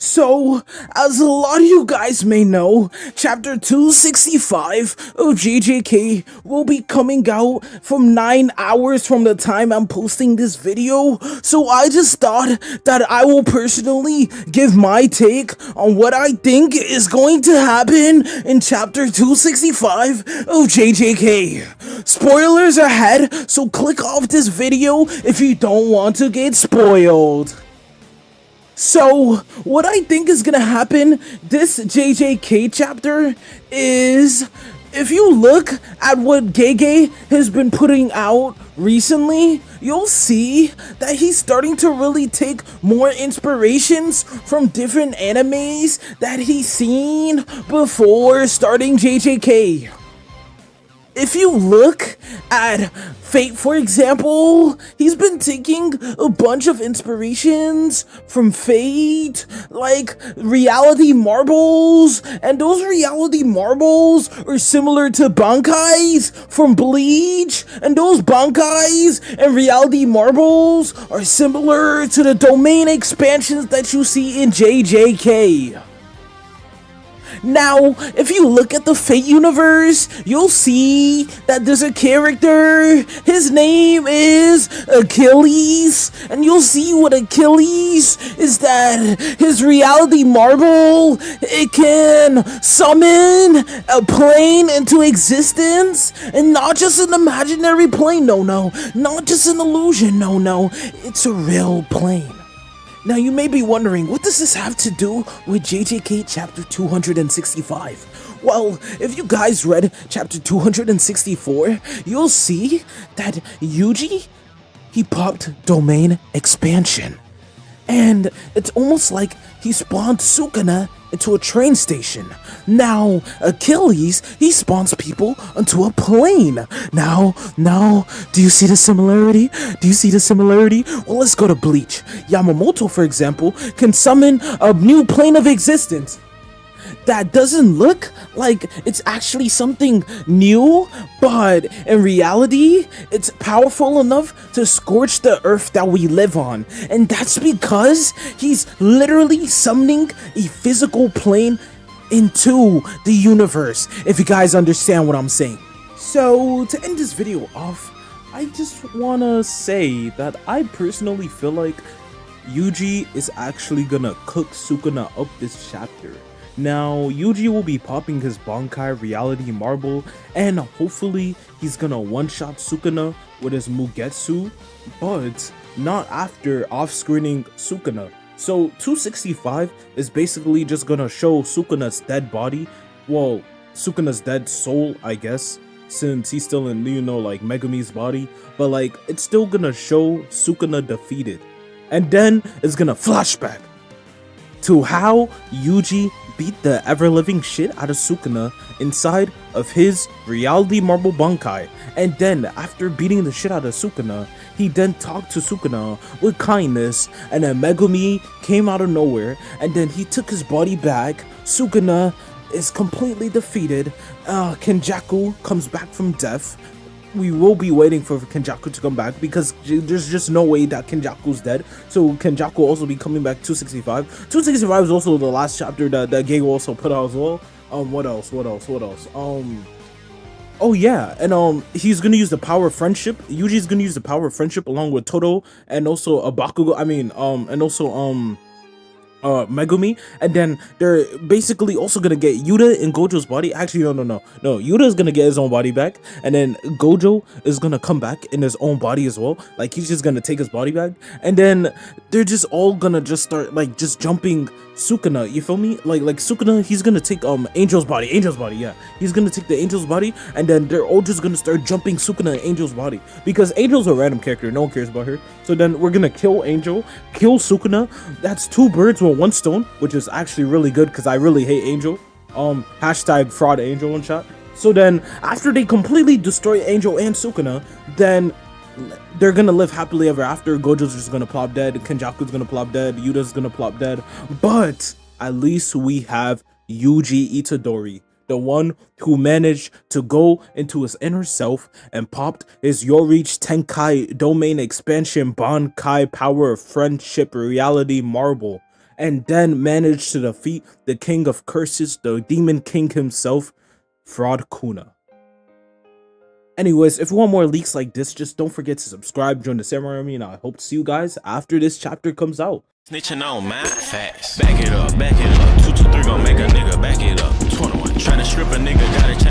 So, as a lot of you guys may know, Chapter 265 of JJK will be coming out from 9 hours from the time I'm posting this video, so I just thought that I will personally give my take on what I think is going to happen in Chapter 265 of JJK. Spoilers ahead, so click off this video if you don't want to get spoiled. So, what I think is gonna happen this JJK chapter is, if you look at what Gege has been putting out recently, you'll see that he's starting to really take more inspirations from different animes that he's seen before starting JJK. If you look at Fate, for example, he's been taking a bunch of inspirations from Fate, like reality marbles, and those reality marbles are similar to bankais from Bleach, and those bankais and reality marbles are similar to the domain expansions that you see in JJK. Now, if you look at the Fate universe, you'll see that there's a character, his name is Achilles, and you'll see what Achilles is, that his reality marble, it can summon a plane into existence, and not just an imaginary plane, no, not just an illusion, no, it's a real plane. Now you may be wondering, what does this have to do with JJK chapter 265? Well, if you guys read chapter 264, you'll see that Yuji, he popped domain expansion. And it's almost like he spawned Sukuna into a train station. Now, Achilles, he spawns people onto a plane. Now, do you see the similarity? Well, let's go to Bleach. Yamamoto, for example, can summon a new plane of existence that doesn't look like it's actually something new, but in reality, it's powerful enough to scorch the earth that we live on. And that's because he's literally summoning a physical plane into the universe, if you guys understand what I'm saying. So, to end this video off, I just wanna say that I personally feel like Yuji is actually gonna cook Sukuna up this chapter. Now, Yuji will be popping his Bankai reality marble, and hopefully he's gonna one-shot Sukuna with his Mugetsu, but not after off-screening Sukuna. So 265 is basically just gonna show Sukuna's dead body, well, Sukuna's dead soul, I guess, since he's still in, like Megumi's body, but like, it's still gonna show Sukuna defeated. And then it's gonna flashback to how Yuji beat the ever-living shit out of Sukuna inside of his reality marble Bankai. And then, after beating the shit out of Sukuna, he then talked to Sukuna with kindness, and then Megumi came out of nowhere, and then he took his body back. Sukuna is completely defeated. Kenjaku comes back from death. We will be waiting for Kenjaku to come back because there's just no way that Kenjaku's dead. So Kenjaku will also be coming back 265. 265 is also the last chapter that Gege also put out as well. What else? Oh yeah, and he's gonna use the power of friendship. Yuji's gonna use the power of friendship along with Todo and also Bakugo. Megumi, and then they're basically also gonna get Yuta in Gojo's body. Actually, no. Yuta is gonna get his own body back, and then Gojo is gonna come back in his own body as well. Like, he's just gonna take his body back, and then they're just all gonna just start like just jumping Sukuna. You feel me? Like Sukuna, he's gonna take Angel's body. Yeah, he's gonna take the Angel's body, and then they're all just gonna start jumping Sukuna and Angel's body because Angel's a random character. No one cares about her. So then we're gonna kill Angel, kill Sukuna. That's two birds with one stone, which is actually really good because I really hate Angel. Hashtag fraud Angel one shot. So then after they completely destroy Angel and Sukuna, then they're gonna live happily ever after. Gojo's just gonna plop dead, Kenjaku's gonna plop dead, Yuta's gonna plop dead, but at least we have Yuji Itadori, the one who managed to go into his inner self and popped his Yorich Tenkai domain expansion Bankai power of friendship reality marble. and then managed to defeat the king of curses, the demon king himself, Fraud Kuna. Anyways, if you want more leaks like this, just don't forget to subscribe, join the samurai army, and I hope to see you guys after this chapter comes out. Snitching on my facts. Back it up, back it up. 223 gon' make a nigga back it up. 21. Tryna strip a nigga, gotta